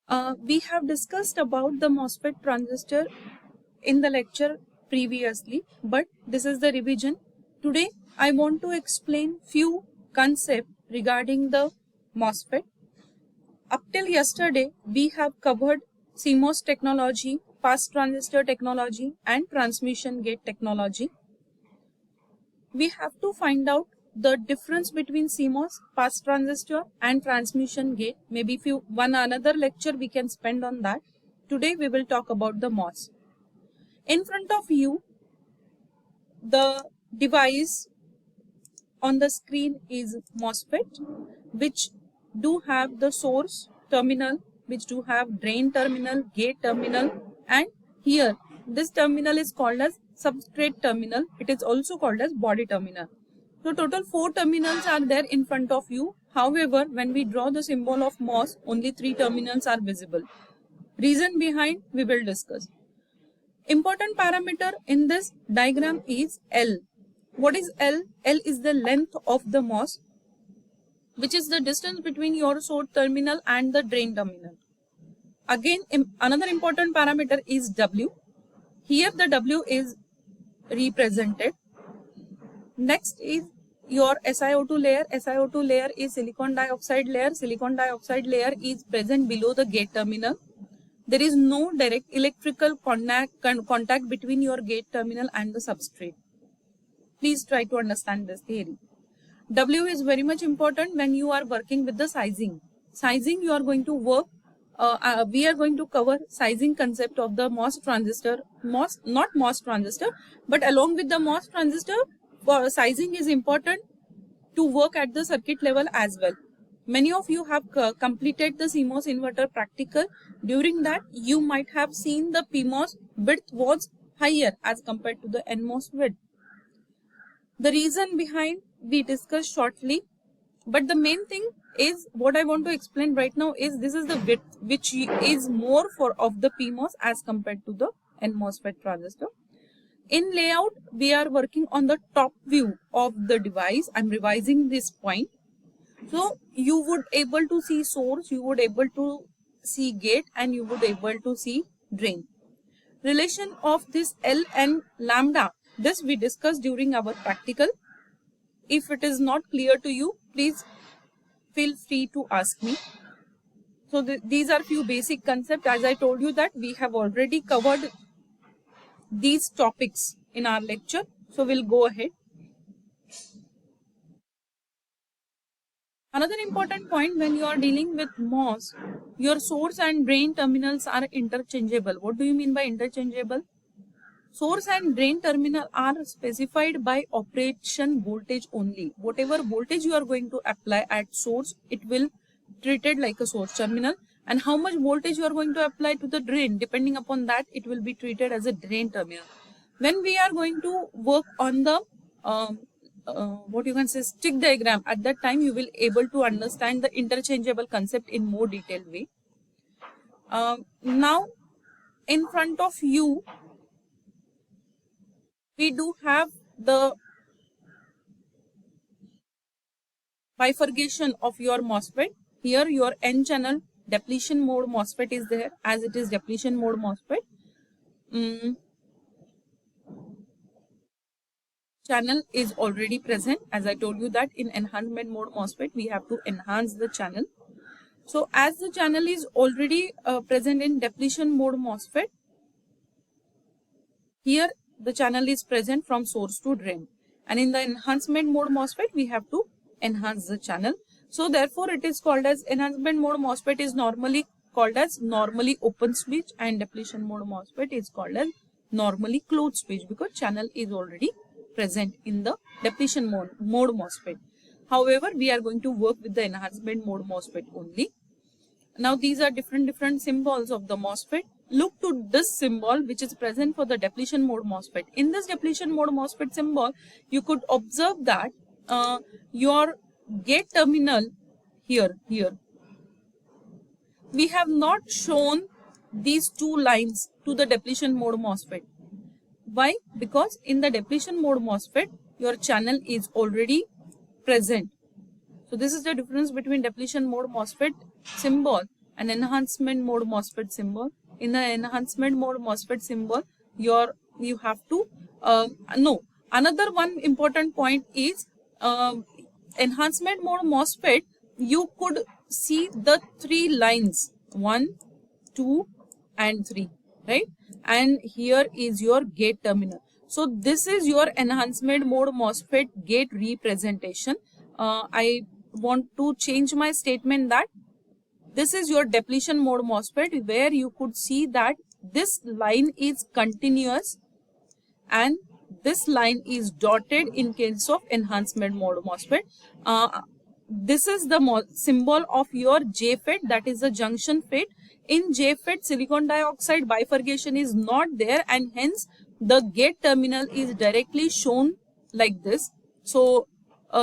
We have discussed about the MOSFET transistor in the lecture previously, but this is the revision. Today, I want to explain few concepts regarding the MOSFET. Up till yesterday, we have covered CMOS technology, pass transistor technology, and transmission gate technology. We have to find out the difference between CMOS, pass transistor, and transmission gate. Maybe one another lecture we can spend on that. Today we will talk about the MOS. In front of you, the device on the screen is MOSFET, which do have the source terminal, which do have drain terminal, gate terminal, and here this terminal is called as substrate terminal. It is also called as body terminal. So total 4 terminals are there in front of you. However, when we draw the symbol of MOS, only 3 terminals are visible. Reason behind we will discuss. Important parameter in this diagram is L. What is L? L is the length of the MOS, which is the distance between your source terminal and the drain terminal. Again, another important parameter is W. Here the W is represented. Next is your SiO2 layer. SiO2 layer is silicon dioxide layer. Silicon dioxide layer is present below the gate terminal. There is no direct electrical contact between your gate terminal and the substrate. Please try to understand this theory. W is very much important when you are working with the sizing. Sizing you are going to work, we are going to cover sizing concept of the MOS transistor, not MOS transistor, but along with the MOS transistor, sizing is important to work at the circuit level as well. Many of you have completed the CMOS inverter practical. During that, you might have seen the PMOS width was higher as compared to the NMOS width. The reason behind we discuss shortly, but the main thing is what I want to explain right now is this is the width which is more of the PMOS as compared to the NMOSFET transistor. In layout, we are working on the top view of the device. I'm revising this point. So you would able to see source, you would able to see gate, and you would able to see drain. Relation of this L and lambda, this we discussed during our practical. If it is not clear to you, please feel free to ask me. So these are few basic concepts. As I told you that we have already covered these topics in our lecture. So we'll go ahead. Another important point when you are dealing with MOS, your source and drain terminals are interchangeable. What do you mean by interchangeable? Source and drain terminal are specified by operation voltage only. Whatever voltage you are going to apply at source, it will treated like a source terminal, and how much voltage you are going to apply to the drain, depending upon that, it will be treated as a drain terminal. When we are going to work on the what you can say stick diagram, at that time you will able to understand the interchangeable concept in more detailed way. Now in front of you we do have the bifurcation of your MOSFET. Here your N channel depletion mode MOSFET is there, as it is depletion mode MOSFET. Channel is already present. As I told you that in enhancement mode MOSFET, we have to enhance the channel. So as the channel is already present in depletion mode MOSFET, here the channel is present from source to drain. And in the enhancement mode MOSFET, we have to enhance the channel. So therefore, it is called as enhancement mode MOSFET is normally called as normally open switch, and depletion mode MOSFET is called as normally closed switch, because channel is already present in the depletion mode MOSFET. However, we are going to work with the enhancement mode MOSFET only. Now these are different symbols of the MOSFET. Look to this symbol which is present for the depletion mode MOSFET. In this depletion mode MOSFET symbol, you could observe that your gate terminal here, we have not shown these two lines to the depletion mode MOSFET. Why? Because in the depletion mode MOSFET, your channel is already present. So this is the difference between depletion mode MOSFET symbol an enhancement mode MOSFET symbol. In the enhancement mode MOSFET symbol, you have to no. Another one important point is enhancement mode MOSFET. You could see the 3 lines, 1, 2, and 3, right? And here is your gate terminal. So this is your enhancement mode MOSFET gate representation. I want to change my statement that this is your depletion mode MOSFET, where you could see that this line is continuous and this line is dotted in case of enhancement mode MOSFET. This is the symbol of your JFET, that is the junction FET. In JFET, silicon dioxide bifurcation is not there, and hence the gate terminal is directly shown like this. So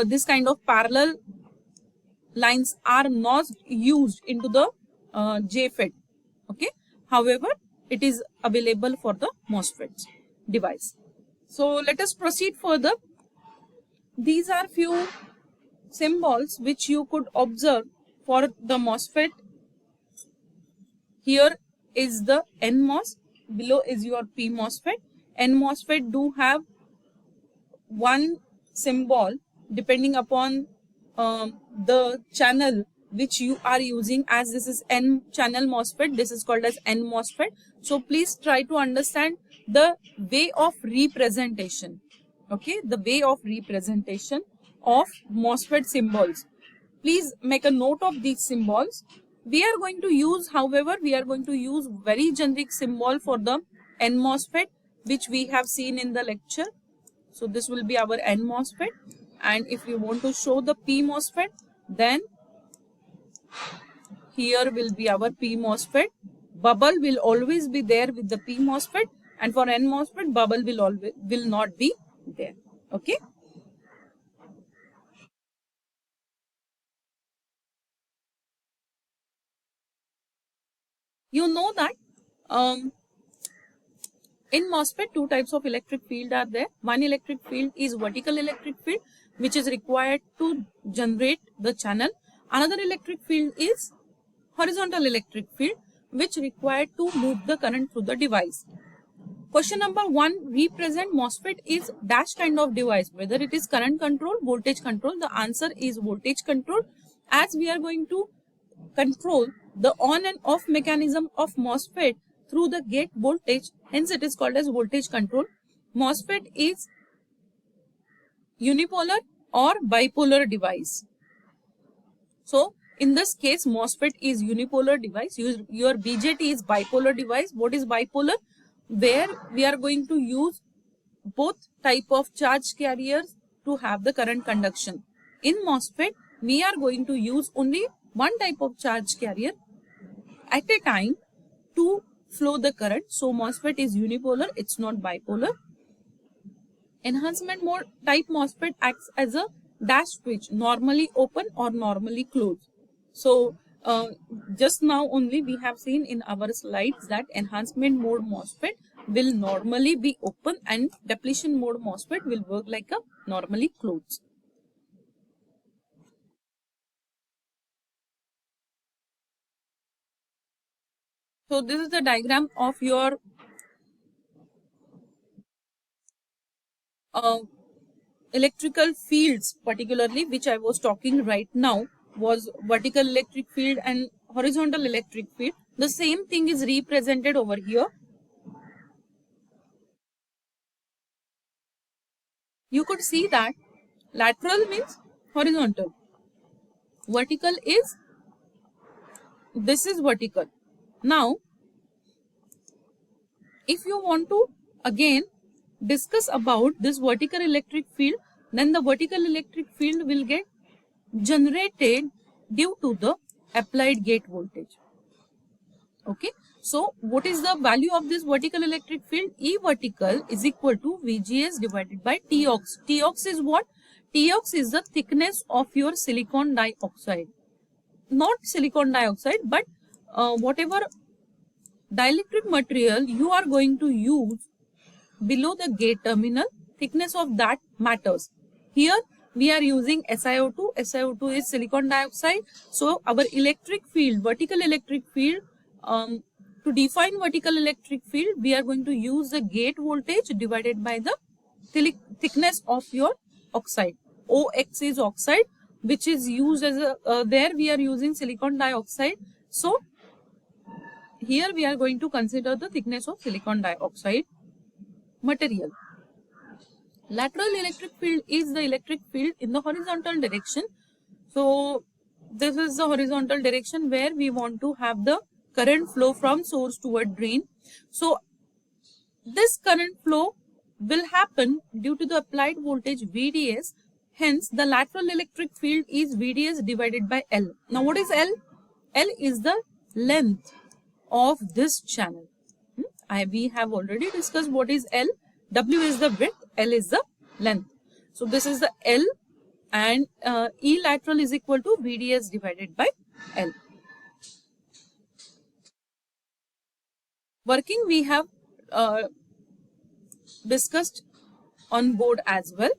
this kind of parallel lines are not used into the JFET. Okay. However, it is available for the MOSFET device. So let us proceed further. These are few symbols which you could observe for the MOSFET. Here is the NMOS, below is your P MOSFET. N MOSFET do have one symbol depending upon the channel which you are using. As this is N channel MOSFET, this is called as N MOSFET. So please try to understand the way of representation. Okay, the way of representation of MOSFET symbols. Please make a note of these symbols. We are going to use, however, we are going to use very generic symbol for the N MOSFET, which we have seen in the lecture. So this will be our N MOSFET. And if you want to show the P MOSFET, then here will be our P MOSFET. Bubble will always be there with the P MOSFET, and for N MOSFET, bubble will not be there. Okay. You know that in MOSFET, 2 types of electric field are there. One electric field is vertical electric field, which is required to generate the channel. Another electric field is horizontal electric field, which required to move the current through the device. Question number 1, represent MOSFET is dash kind of device, whether it is current control, voltage control. The answer is voltage control, as we are going to control the on and off mechanism of MOSFET through the gate voltage, hence it is called as voltage control. MOSFET is unipolar or bipolar device. So in this case, MOSFET is unipolar device. Your BJT is bipolar device. What is bipolar? Where we are going to use both type of charge carriers to have the current conduction. In MOSFET, we are going to use only one type of charge carrier at a time to flow the current. So MOSFET is unipolar, it's not bipolar. Enhancement mode type MOSFET acts as a dash switch, normally open or normally closed. So just now only we have seen in our slides that enhancement mode MOSFET will normally be open and depletion mode MOSFET will work like a normally closed. So this is the diagram of your electrical fields, particularly which I was talking right now was vertical electric field and horizontal electric field. The same thing is represented over here. You could see that lateral means horizontal, vertical is, this is vertical. Now, if you want to again discuss about this vertical electric field, then the vertical electric field will get generated due to the applied gate voltage. Okay, so what is the value of this vertical electric field? E vertical is equal to VGS divided by Tox. Tox is what? Tox is the thickness of your silicon dioxide. Not silicon dioxide, but whatever dielectric material you are going to use below the gate terminal, thickness of that matters. Here we are using SiO2. SiO2 is silicon dioxide. So our electric field, vertical electric field, to define vertical electric field, we are going to use the gate voltage divided by the thickness of your oxide. OX is oxide, which is used as a, there we are using silicon dioxide. So here we are going to consider the thickness of silicon dioxide material. Lateral electric field is the electric field in the horizontal direction. So this is the horizontal direction where we want to have the current flow from source toward drain. So this current flow will happen due to the applied voltage VDS. Hence the lateral electric field is VDS divided by L. Now what is L? L is the length of this channel. We have already discussed what is L. W is the width, L is the length. So this is the L, and E lateral is equal to VDS divided by L. Working we have discussed on board as well.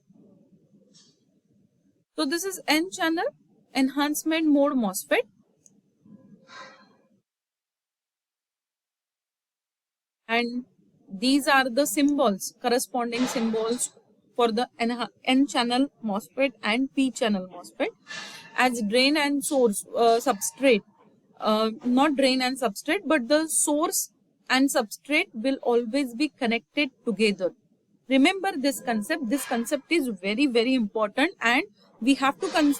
So this is N channel enhancement mode MOSFET. And these are the symbols, corresponding symbols for the N channel MOSFET and P channel MOSFET. As drain and source substrate, not drain and substrate, but the source and substrate will always be connected together. Remember this concept. This concept is very, very important, and we have to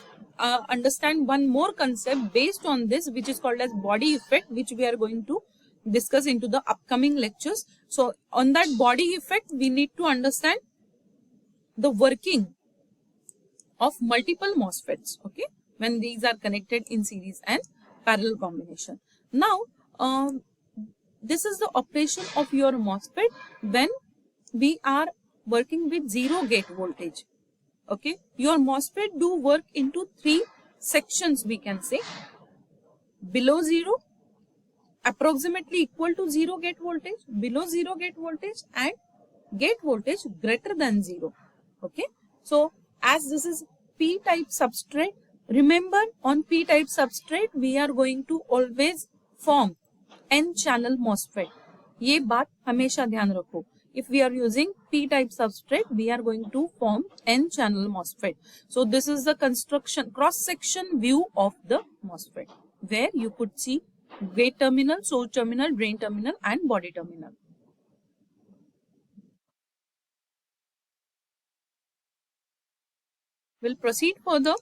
understand one more concept based on this, which is called as body effect, which we are going to discuss into the upcoming lectures. So on that body effect, we need to understand the working of multiple MOSFETs, okay, when these are connected in series and parallel combination. Now this is the operation of your MOSFET when we are working with zero gate voltage. Okay, your MOSFET do work into three sections, we can say: below zero, approximately equal to zero gate voltage, below zero gate voltage, and gate voltage greater than zero. Okay, so as this is P type substrate, remember on P type substrate we are going to always form N channel MOSFET. ये बात हमेशा ध्यान रखो. If we are using P type substrate, we are going to form N channel MOSFET. So this is the construction cross section view of the MOSFET, where you could see gate terminal, source terminal, drain terminal, and body terminal. We'll proceed further.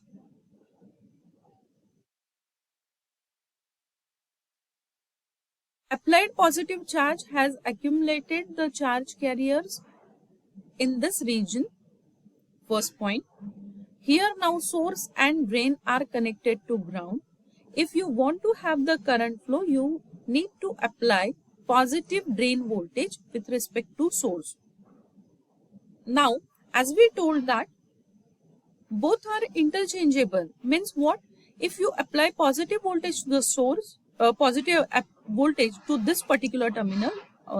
Applied positive charge has accumulated the charge carriers in this region. First point. Here now source and drain are connected to ground. If you want to have the current flow, you need to apply positive drain voltage with respect to source. Now, as we told that both are interchangeable, means what? If you apply positive voltage to the source, positive voltage to this particular terminal,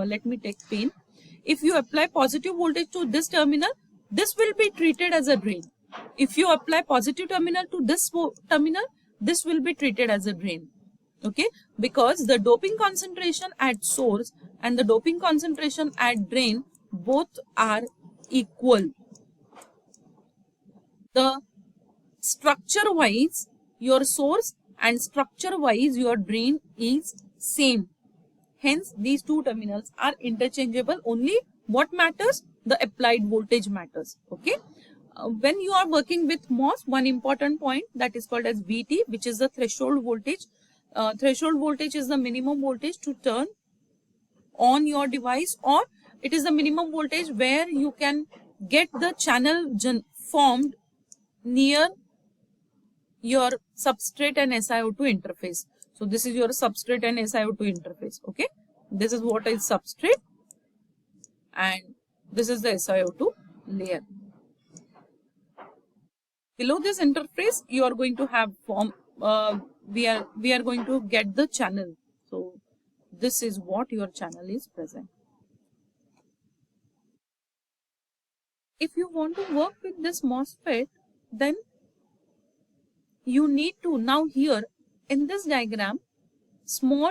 let me take pen. If you apply positive voltage to this terminal, this will be treated as a drain. If you apply positive terminal to this terminal, this will be treated as a drain. Okay, because the doping concentration at source and the doping concentration at drain both are equal. The structure wise your source and structure wise your drain is same. Hence these two terminals are interchangeable. Only what matters? The applied voltage matters. Okay. When you are working with MOS, one important point that is called as VT, which is the threshold voltage. Threshold voltage is the minimum voltage to turn on your device, or it is the minimum voltage where you can get the channel formed near your substrate and SiO2 interface. So this is your substrate and SiO2 interface. Okay, this is what is substrate and this is the SiO2 layer. Below this interface you are going to have form we are going to get the channel. So this is what your channel is present. If you want to work with this MOSFET, then you need to now here in this diagram small